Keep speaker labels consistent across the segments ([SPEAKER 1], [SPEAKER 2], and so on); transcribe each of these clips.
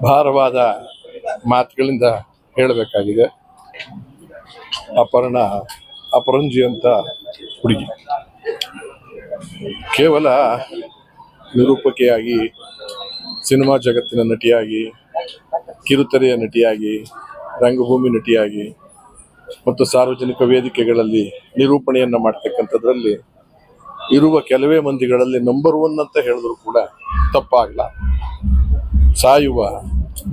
[SPEAKER 1] ಭಾರವಾದ ಮಾತುಗಳಿಂದ ಹೇಳಬೇಕಾಗಿದೆ. ಅಪರಂಜಿ ಅಂತ ಹುಡುಗಿ ಕೇವಲ ನಿರೂಪಕಿಯಾಗಿ, ಸಿನಿಮಾ ಜಗತ್ತಿನ ನಟಿಯಾಗಿ, ಕಿರುತೆರೆಯ ನಟಿಯಾಗಿ, ರಂಗಭೂಮಿ ನಟಿಯಾಗಿ ಮತ್ತು ಸಾರ್ವಜನಿಕ ವೇದಿಕೆಗಳಲ್ಲಿ ನಿರೂಪಣೆಯನ್ನು ಮಾಡ್ತಕ್ಕಂಥದ್ರಲ್ಲಿ ಇರುವ ಕೆಲವೇ ಮಂದಿಗಳಲ್ಲಿ ನಂಬರ್ 1 ಅಂತ ಹೇಳಿದ್ರು ಕೂಡ ತಪ್ಪಾಗಲ್ಲ. ಸಾಯುವ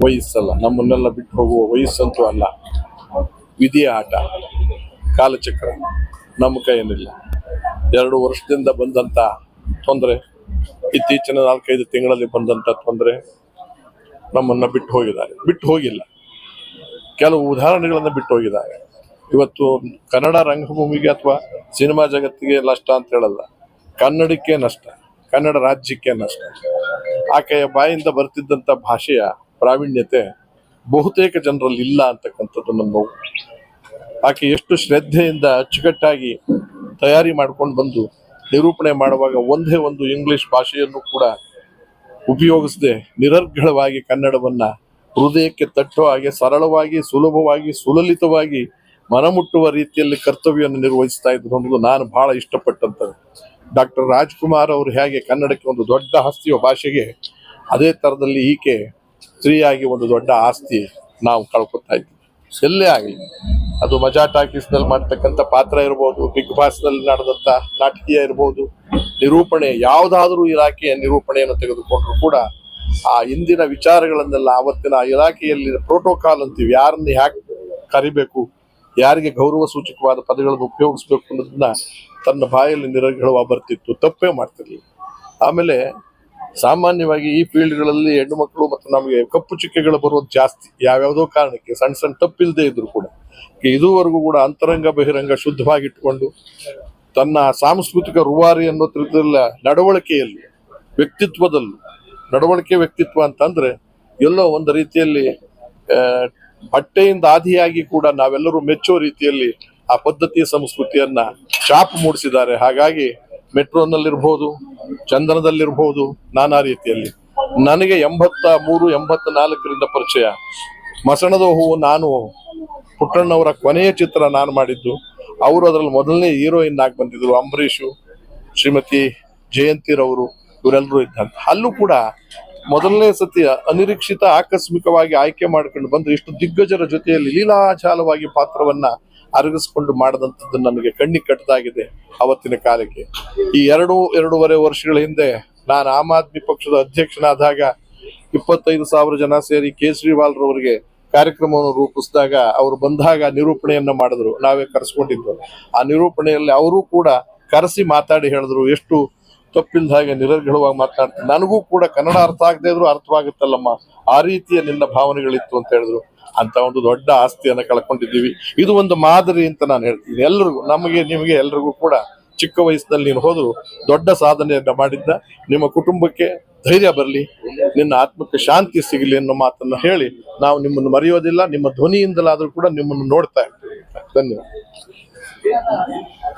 [SPEAKER 1] ವಯಸ್ಸಲ್ಲ, ನಮ್ಮನ್ನೆಲ್ಲ ಬಿಟ್ಟು ಹೋಗುವ ವಯಸ್ಸಂತೂ ಅಲ್ಲ. ವಿಧಿಯ ಆಟ, ಕಾಲಚಕ್ರ ನಮ್ಮ ಕೈಯಲ್ಲಿಲ್ಲ. 2 ವರ್ಷದಿಂದ ಬಂದಂಥ ತೊಂದರೆ, ಇತ್ತೀಚಿನ 4-5 ತಿಂಗಳಲ್ಲಿ ಬಂದಂಥ ತೊಂದರೆ ನಮ್ಮನ್ನು ಬಿಟ್ಟು ಹೋಗಿಲ್ಲ. ಕೆಲವು ಉದಾಹರಣೆಗಳನ್ನು ಬಿಟ್ಟು ಹೋಗಿದ್ದಾರೆ. ಇವತ್ತು ಕನ್ನಡ ರಂಗಭೂಮಿಗೆ ಅಥವಾ ಸಿನಿಮಾ ಜಗತ್ತಿಗೆ ನಷ್ಟ ಅಂತ ಹೇಳಲ್ಲ, ಕನ್ನಡಕ್ಕೆ ನಷ್ಟ, ಕನ್ನಡ ರಾಜ್ಯಕ್ಕೆ ನಷ್ಟ. ಆಕೆಯ ಬಾಯಿಂದ ಬರ್ತಿದ್ದಂಥ ಭಾಷೆಯ ಪ್ರಾವೀಣ್ಯತೆ ಬಹುತೇಕ ಜನರಲ್ಲಿ ಇಲ್ಲ ಅಂತಕ್ಕಂಥದ್ದು ನಮ್ಮ ನೋವು. ಆಕೆ ಎಷ್ಟು ಶ್ರದ್ಧೆಯಿಂದ ಅಚ್ಚುಕಟ್ಟಾಗಿ ತಯಾರಿ ಮಾಡ್ಕೊಂಡು ಬಂದು ನಿರೂಪಣೆ ಮಾಡುವಾಗ ಒಂದೇ ಒಂದು ಇಂಗ್ಲಿಷ್ ಭಾಷೆಯನ್ನು ಕೂಡ ಉಪಯೋಗಿಸದೆ ನಿರರ್ಗಳವಾಗಿ ಕನ್ನಡವನ್ನ ಹೃದಯಕ್ಕೆ ತಟ್ಟುವ ಹಾಗೆ ಸರಳವಾಗಿ, ಸುಲಭವಾಗಿ, ಸುಲಲಿತವಾಗಿ ಮನಮುಟ್ಟುವ ರೀತಿಯಲ್ಲಿ ಕರ್ತವ್ಯವನ್ನು ನಿರ್ವಹಿಸ್ತಾ ಇದ್ರು ಅನ್ನೋದು ನಾನು ಬಹಳ ಇಷ್ಟಪಟ್ಟಂಥದ್ದು. ಡಾಕ್ಟರ್ ರಾಜ್ಕುಮಾರ್ ಅವರು ಹೇಗೆ ಕನ್ನಡಕ್ಕೆ ಒಂದು ದೊಡ್ಡ ಆಸ್ತಿಯೋ ಭಾಷೆಗೆ, ಅದೇ ಥರದಲ್ಲಿ ಈಕೆ ಸ್ತ್ರೀಯಾಗಿ ಒಂದು ದೊಡ್ಡ ಆಸ್ತಿ ನಾವು ಕಳ್ಕೊತಾ ಇದ್ವಿ. ಎಲ್ಲೇ ಆಗಲಿ, ಅದು ಮಜಾ ಟಾಕೀಸ್ನಲ್ಲಿ ಮಾಡ್ತಕ್ಕಂಥ ಪಾತ್ರ ಇರ್ಬೋದು, ಬಿಗ್ ಬಾಸ್ನಲ್ಲಿ ನಡೆದಂಥ ನಾಟಕೀಯ ಇರ್ಬೋದು, ನಿರೂಪಣೆ ಯಾವುದಾದ್ರೂ ಇಲಾಖೆಯ ನಿರೂಪಣೆಯನ್ನು ತೆಗೆದುಕೊಂಡ್ರು ಕೂಡ ಆ ಇಂದಿನ ವಿಚಾರಗಳನ್ನೆಲ್ಲ ಅವತ್ತಿನ ಇಲಾಖೆಯಲ್ಲಿ ಪ್ರೋಟೋಕಾಲ್ ಅಂತೀವಿ, ಯಾರನ್ನ ಹ್ಯಾಕ್ ಕರಿಬೇಕು, ಯಾರಿಗೆ ಗೌರವ ಸೂಚಕವಾದ ಪದಗಳನ್ನು ಉಪಯೋಗಿಸ್ಬೇಕು ಅನ್ನೋದನ್ನ ತನ್ನ ಬಾಯಲ್ಲಿ ನಿರರ್ಗಳವಾಗಿ ಬರ್ತಿತ್ತು, ತಪ್ಪೇ ಮಾಡ್ತಿರ್ಲಿಲ್ಲ. ಆಮೇಲೆ ಸಾಮಾನ್ಯವಾಗಿ ಈ ಫೀಲ್ಡ್ಗಳಲ್ಲಿ ಹೆಣ್ಣು ಮಕ್ಕಳು ಮತ್ತು ನಮಗೆ ಕಪ್ಪು ಚುಕ್ಕೆಗಳು ಬರೋದು ಜಾಸ್ತಿ, ಯಾವ್ಯಾವುದೋ ಕಾರಣಕ್ಕೆ ಸಣ್ಣ ತಪ್ಪಿಲ್ಲದೆ ಇದ್ರು ಕೂಡ. ಇದುವರೆಗೂ ಕೂಡ ಅಂತರಂಗ ಬಹಿರಂಗ ಶುದ್ಧವಾಗಿಟ್ಕೊಂಡು ತನ್ನ ಸಾಂಸ್ಕೃತಿಕ ರೂವಾರಿ ಅನ್ನೋ ನಡವಳಿಕೆಯಲ್ಲಿ, ವ್ಯಕ್ತಿತ್ವದಲ್ಲೂ, ವ್ಯಕ್ತಿತ್ವ ಅಂತಂದ್ರೆ ಎಲ್ಲೋ ಒಂದು ರೀತಿಯಲ್ಲಿ ಬಟ್ಟೆಯಿಂದ ಆದಿಯಾಗಿ ಕೂಡ ನಾವೆಲ್ಲರೂ ಮೆಚ್ಚೋ ರೀತಿಯಲ್ಲಿ ಆ ಪದ್ಧತಿಯ ಸಂಸ್ಕೃತಿಯನ್ನ ಛಾಪು ಮೂಡಿಸಿದ್ದಾರೆ. ಹಾಗಾಗಿ ಮೆಟ್ರೋನಲ್ಲಿರ್ಬೋದು, ಚಂದನದಲ್ಲಿರ್ಬೋದು, ನಾನಾ ರೀತಿಯಲ್ಲಿ. ನನಗೆ 83-84ರಿಂದ ಪರಿಚಯ. ಮಸಣದ ಹೂವು ನಾನು ಪುಟ್ಟಣ್ಣವರ ಕೊನೆಯ ಚಿತ್ರ ನಾನು ಮಾಡಿದ್ದು. ಅವರು ಅದರಲ್ಲಿ ಮೊದಲನೇ ಹೀರೋಯಿನ್ ಆಗಿ ಬಂದಿದ್ರು. ಅಂಬರೀಷು, ಶ್ರೀಮತಿ ಜಯಂತಿರವರು, ಇವರೆಲ್ಲರೂ ಇದ್ದಂತ. ಅಲ್ಲೂ ಕೂಡ ಮೊದಲನೇ ಸತಿ ಅನಿರೀಕ್ಷಿತ ಆಕಸ್ಮಿಕವಾಗಿ ಆಯ್ಕೆ ಮಾಡ್ಕೊಂಡು ಬಂದು ಇಷ್ಟು ದಿಗ್ಗಜರ ಜೊತೆಯಲ್ಲಿ ಲೀಲಾಚಾಲವಾಗಿ ಪಾತ್ರವನ್ನ ಅರಗಿಸ್ಕೊಂಡು ಮಾಡದಂಥದ್ದು ನನಗೆ ಕಣ್ಣಿಗೆ ಕಟ್ಟದಾಗಿದೆ ಅವತ್ತಿನ ಕಾಲಕ್ಕೆ. ಈ 2-2.5 ವರ್ಷಗಳ ಹಿಂದೆ ನಾನು ಆಮ್ ಆದ್ಮಿ ಪಕ್ಷದ ಅಧ್ಯಕ್ಷನಾದಾಗ 25,000 ಜನ ಸೇರಿ ಕೇಜ್ರಿವಾಲ್ ರವರಿಗೆ ಕಾರ್ಯಕ್ರಮವನ್ನು ರೂಪಿಸಿದಾಗ ಅವರು ಬಂದಾಗ ನಿರೂಪಣೆಯನ್ನ ಮಾಡಿದ್ರು, ನಾವೇ ಕರೆಸ್ಕೊಂಡಿದ್ವು. ಆ ನಿರೂಪಣೆಯಲ್ಲಿ ಅವರು ಕೂಡ ಕರೆಸಿ ಮಾತಾಡಿ ಹೇಳಿದ್ರು, ಎಷ್ಟು ತಪ್ಪಿಲ್ದ ಹಾಗೆ ನಿರರ್ಗಳವಾಗಿ ಮಾತನಾಡ್ತಾರೆ, ನನಗೂ ಕೂಡ ಕನ್ನಡ ಅರ್ಥ ಆಗದೆ ಇದ್ರು ಅರ್ಥವಾಗುತ್ತಲ್ಲಮ್ಮ, ಆ ರೀತಿಯ ನಿನ್ನ ಭಾವನೆಗಳಿತ್ತು ಅಂತ ಹೇಳಿದ್ರು. ಅಂತ ಒಂದು ದೊಡ್ಡ ಆಸ್ತಿಯನ್ನ ಕಳ್ಕೊಂಡಿದ್ದೀವಿ. ಇದು ಒಂದು ಮಾದರಿ ಅಂತ ನಾನು ಹೇಳ್ತೀನಿ ಎಲ್ರಿಗೂ, ನಮಗೆ ನಿಮಗೆ ಎಲ್ರಿಗೂ ಕೂಡ. ಚಿಕ್ಕ ವಯಸ್ಸಿನಲ್ಲಿ ನೀನು ಹೋದ್ರು ದೊಡ್ಡ ಸಾಧನೆಯನ್ನ ಮಾಡಿದ್ದ, ನಿಮ್ಮ ಕುಟುಂಬಕ್ಕೆ ಧೈರ್ಯ ಬರಲಿ, ನಿನ್ನ ಆತ್ಮಕ್ಕೆ ಶಾಂತಿ ಸಿಗಲಿ ಅನ್ನೋ ಮಾತನ್ನ ಹೇಳಿ ನಾವು ನಿಮ್ಮನ್ನು ಮರೆಯೋದಿಲ್ಲ. ನಿಮ್ಮ ಧ್ವನಿಯಿಂದಲಾದ್ರೂ ಕೂಡ ನಿಮ್ಮನ್ನು ನೋಡ್ತಾ ಇರ್ತೀವಿ. ಧನ್ಯವಾದ.